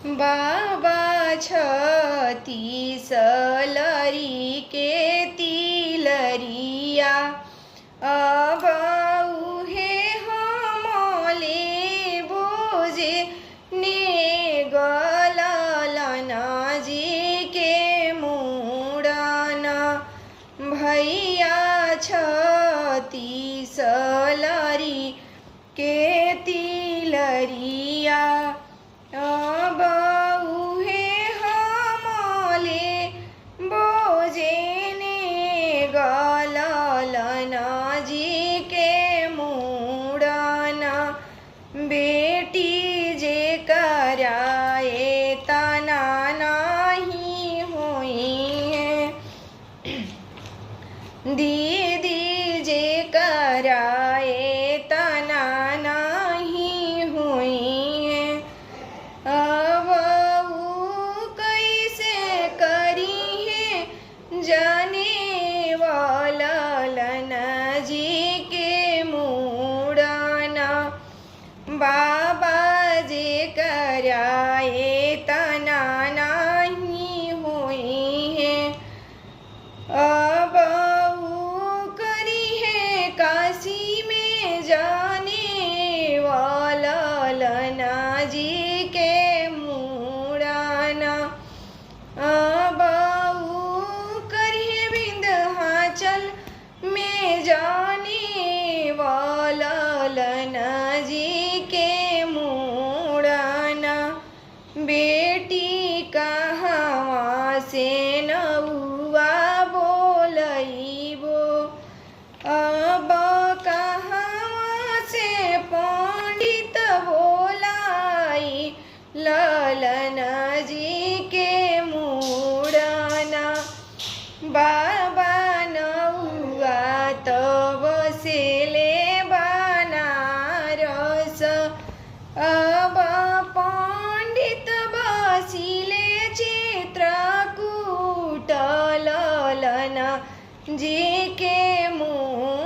बाबा छत्तीस लरी के तिलरिया अब उहे हमले बोझे ने गललन जी के मुड़न भैया छत्तीस लरी के तिलरिया अब उहे हमले बोझे ने गललन जी के मुड़न बेटी जे कराए तना नहीं हुई है दीदी जे कराए तना नहीं हुई है अब ऊ कैसे करी है जाने वाला ललन जी के मुड़न बाबा जे कराए तना नहीं हुई है अब ऊ करी है काशी में जाने वाला लना जी के मुड़न अब ऊ करी है विंध्याचल में जाने वाला लना जी के मुड़न बेटी कहाँ से नौआ बोलैबो अब कहाँ से पंडित बोलाई ललन जी के मुड़न बाबा नौआ तब से ले बनारस अब पंडित बसिले चित्रकूट ललन जी के मुँह